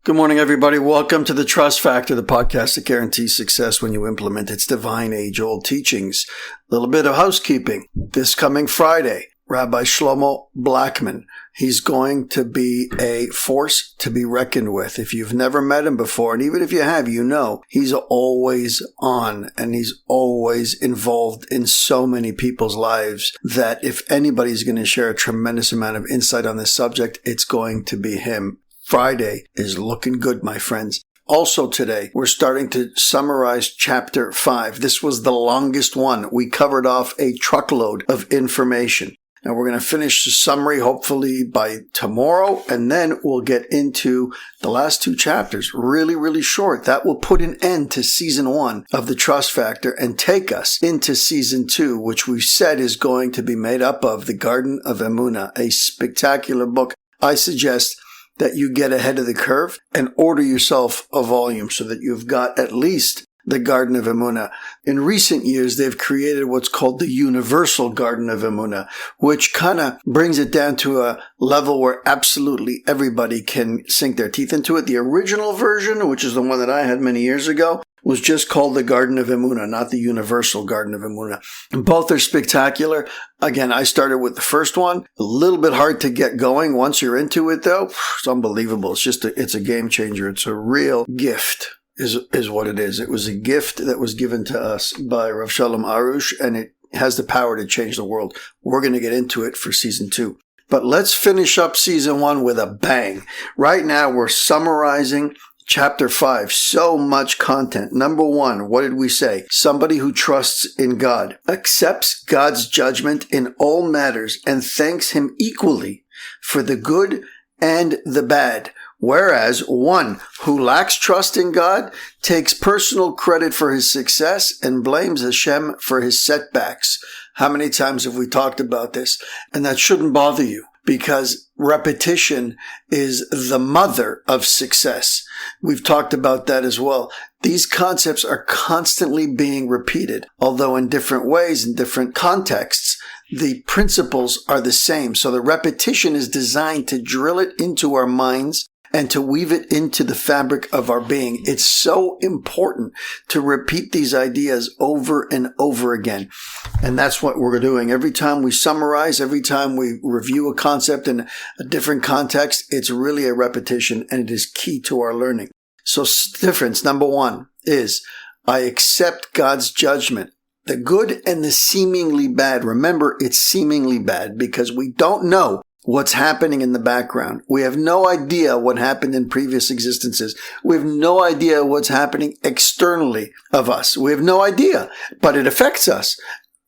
Good morning, everybody. Welcome to the Trust Factor, the podcast that guarantees success when you implement its divine age-old teachings. A little bit of housekeeping. This coming Friday, Rabbi Shlomo Blackman, he's going to be a force to be reckoned with. If you've never met him before, and even if you have, you know, he's always on and he's always involved in so many people's lives that if anybody's going to share a tremendous amount of insight on this subject, it's going to be him. Friday is looking good, my friends. Also today, we're starting to summarize chapter 5. This was the longest one. We covered off a truckload of information. Now we're going to finish the summary hopefully by tomorrow, and then we'll get into the last two chapters. Really short. That will put an end to season 1 of the Trust Factor and take us into season 2, which we said is going to be made up of the Garden of Emunah, a spectacular book. I suggest that you get ahead of the curve and order yourself a volume so that you've got at least the Garden of Emunah. In recent years, they've created what's called the Universal Garden of Emunah, which kind of brings it down to a level where absolutely everybody can sink their teeth into it. The original version, which is the one that I had many years ago, was just called the Garden of Emunah, not the Universal Garden of Emunah. Both are spectacular. Again, I started with the first one. A little bit hard to get going. Once you're into it, though, it's unbelievable. It's a game changer. It's a real gift, is what it is. It was a gift that was given to us by Rav Shalom Arush, and it has the power to change the world. We're going to get into it for season 2. But let's finish up season 1 with a bang. Right now, we're summarizing Chapter 5, so much content. Number 1, what did we say? Somebody who trusts in God, accepts God's judgment in all matters, and thanks him equally for the good and the bad. Whereas one who lacks trust in God takes personal credit for his success and blames Hashem for his setbacks. How many times have we talked about this? And that shouldn't bother you, because repetition is the mother of success. We've talked about that as well. These concepts are constantly being repeated, although in different ways, in different contexts. The principles are the same. So the repetition is designed to drill it into our minds and to weave it into the fabric of our being. It's so important to repeat these ideas over and over again. And that's what we're doing. Every time we summarize, every time we review a concept in a different context, it's really a repetition, and it is key to our learning. So difference number 1 is I accept God's judgment. The good and the seemingly bad. Remember, it's seemingly bad because we don't know what's happening in the background. We have no idea what happened in previous existences. We have no idea what's happening externally of us. We have no idea, but it affects us.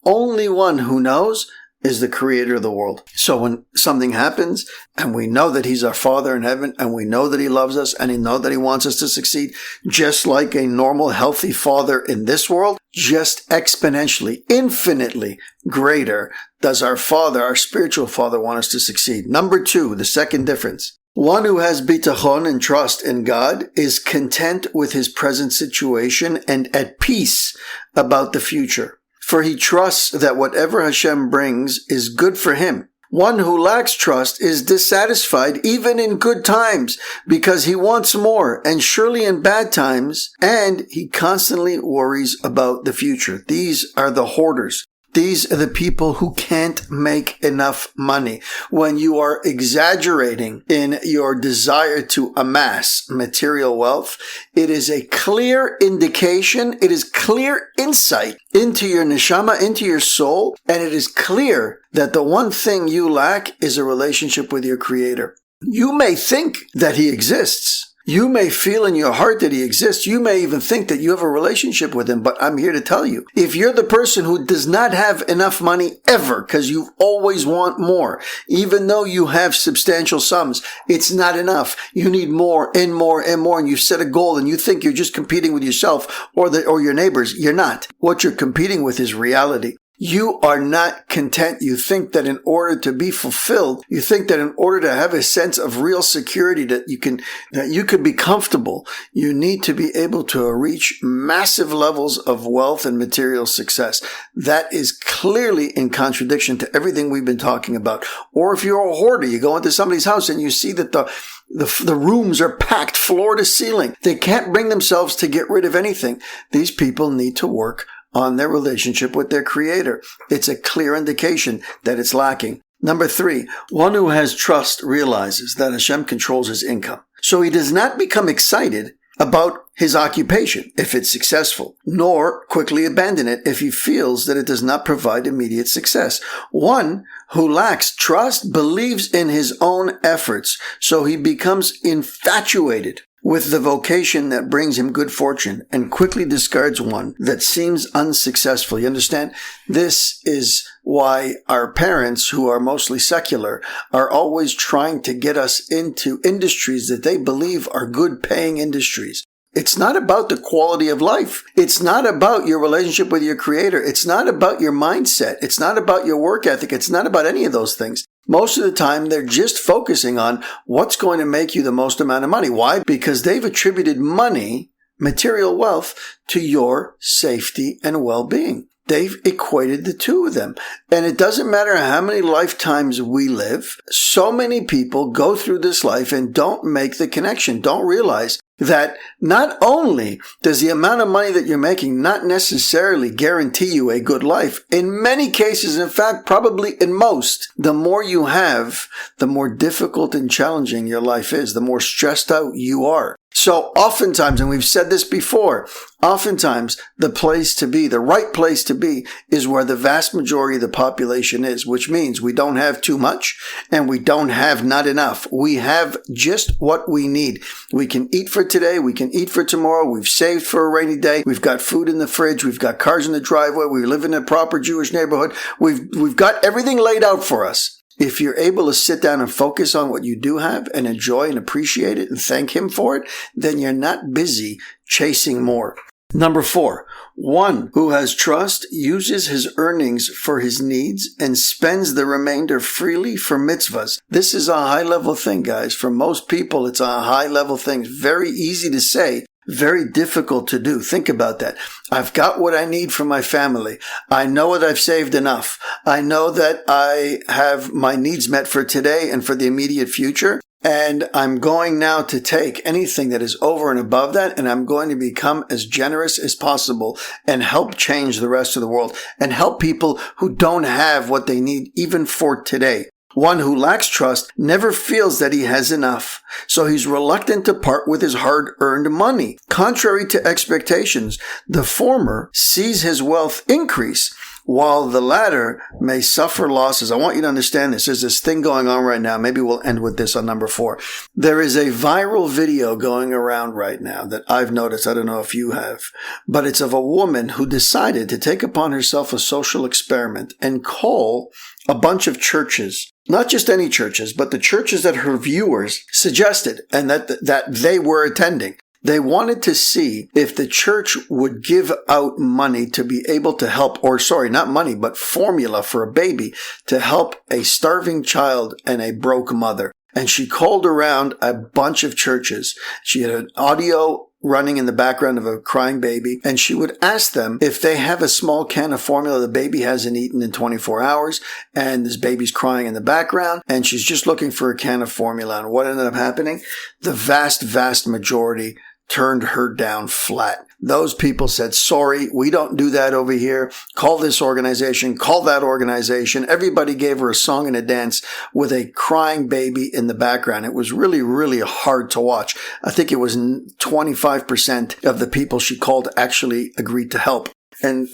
Only one who knows is the creator of the world. So when something happens and we know that he's our Father in heaven and we know that he loves us and we know that he wants us to succeed, just like a normal, healthy father in this world, just exponentially, infinitely greater does our Father, our spiritual Father, want us to succeed. Number 2, the second difference. One who has bitachon and trust in God is content with his present situation and at peace about the future. For he trusts that whatever Hashem brings is good for him. One who lacks trust is dissatisfied even in good times because he wants more, and surely in bad times, and he constantly worries about the future. These are the hoarders. These are the people who can't make enough money. When you are exaggerating in your desire to amass material wealth, it is a clear indication, it is clear insight into your neshama, into your soul, and it is clear that the one thing you lack is a relationship with your Creator. You may think that he exists. You may feel in your heart that he exists. You may even think that you have a relationship with him, but I'm here to tell you, if you're the person who does not have enough money ever, because you always want more, even though you have substantial sums, it's not enough. You need more and more and more, and you set a goal and you think you're just competing with yourself or your neighbors. You're not. What you're competing with is reality. You are not content. You think that in order to be fulfilled, you think that in order to have a sense of real security that you could be comfortable, you need to be able to reach massive levels of wealth and material success. That is clearly in contradiction to everything we've been talking about. Or if you're a hoarder, you go into somebody's house and you see that the rooms are packed floor to ceiling. They can't bring themselves to get rid of anything. These people need to work on their relationship with their Creator. It's a clear indication that it's lacking. Number 3, one who has trust realizes that Hashem controls his income. So he does not become excited about his occupation if it's successful, nor quickly abandon it if he feels that it does not provide immediate success. One who lacks trust believes in his own efforts, so he becomes infatuated with the vocation that brings him good fortune and quickly discards one that seems unsuccessful. You understand? This is why our parents, who are mostly secular, are always trying to get us into industries that they believe are good paying industries. It's not about the quality of life. It's not about your relationship with your Creator. It's not about your mindset. It's not about your work ethic. It's not about any of those things. Most of the time, they're just focusing on what's going to make you the most amount of money. Why? Because they've attributed money, material wealth, to your safety and well-being. They've equated the two of them. And it doesn't matter how many lifetimes we live. So many people go through this life and don't make the connection, don't realize that not only does the amount of money that you're making not necessarily guarantee you a good life, in many cases, in fact, probably in most, the more you have, the more difficult and challenging your life is, the more stressed out you are. So oftentimes, and we've said this before, oftentimes the place to be, the right place to be, is where the vast majority of the population is, which means we don't have too much and we don't have not enough. We have just what we need. We can eat for today. We can eat for tomorrow. We've saved for a rainy day. We've got food in the fridge. We've got cars in the driveway. We live in a proper Jewish neighborhood. We've got everything laid out for us. If you're able to sit down and focus on what you do have and enjoy and appreciate it and thank Him for it, then you're not busy chasing more. Number 4, one who has trust uses his earnings for his needs and spends the remainder freely for mitzvahs. This is a high-level thing, guys. For most people, it's a high-level thing. It's very easy to say, very difficult to do. Think about that. I've got what I need for my family. I know that I've saved enough. I know that I have my needs met for today and for the immediate future. And I'm going now to take anything that is over and above that, and I'm going to become as generous as possible and help change the rest of the world and help people who don't have what they need even for today. One who lacks trust never feels that he has enough, so he's reluctant to part with his hard-earned money. Contrary to expectations, the former sees his wealth increase, while the latter may suffer losses. I want you to understand this. There's this thing going on right now. Maybe we'll end with this on number 4. There is a viral video going around right now that I've noticed. I don't know if you have, but it's of a woman who decided to take upon herself a social experiment and call a bunch of churches, not just any churches, but the churches that her viewers suggested and that they were attending. They wanted to see if the church would give out money to be able to help, or sorry, not money, but formula for a baby to help a starving child and a broke mother. And she called around a bunch of churches. She had an audio running in the background of a crying baby, and she would ask them if they have a small can of formula the baby hasn't eaten in 24 hours, and this baby's crying in the background, and she's just looking for a can of formula. And what ended up happening? The vast majority turned her down flat. Those people said, sorry, we don't do that over here. Call this organization, call that organization. Everybody gave her a song and a dance with a crying baby in the background. It was really, really hard to watch. I think it was 25% of the people she called actually agreed to help. And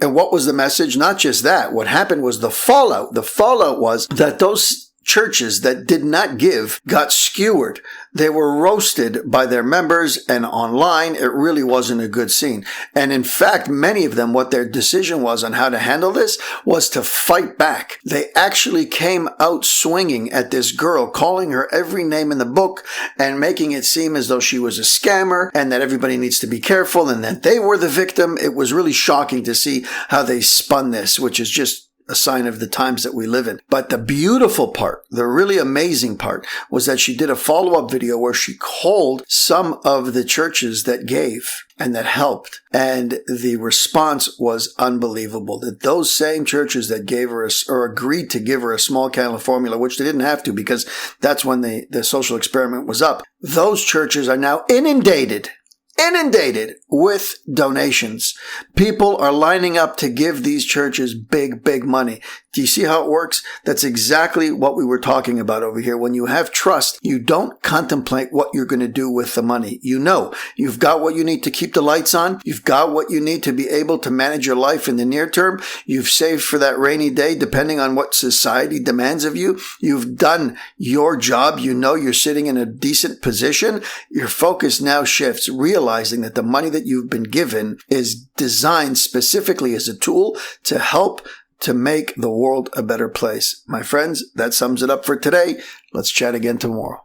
what was the message? Not just that. What happened was the fallout. The fallout was that those churches that did not give got skewered. They were roasted by their members, and online, it really wasn't a good scene. And in fact, many of them, what their decision was on how to handle this was to fight back. They actually came out swinging at this girl, calling her every name in the book and making it seem as though she was a scammer and that everybody needs to be careful and that they were the victim. It was really shocking to see how they spun this, which is just a sign of the times that we live in. But the beautiful part, the really amazing part, was that she did a follow-up video where she called some of the churches that gave and that helped. And the response was unbelievable. That those same churches that gave her or agreed to give her a small cannula formula, which they didn't have to because that's when the social experiment was up, those churches are now inundated with donations. People are lining up to give these churches big money. Do you see how it works? That's exactly what we were talking about over here. When you have trust, you don't contemplate what you're going to do with the money. You know, you've got what you need to keep the lights on. You've got what you need to be able to manage your life in the near term. You've saved for that rainy day, depending on what society demands of you. You've done your job. You know you're sitting in a decent position. Your focus now shifts, realizing that the money that you've been given is designed specifically as a tool to help to make the world a better place. My friends, that sums it up for today. Let's chat again tomorrow.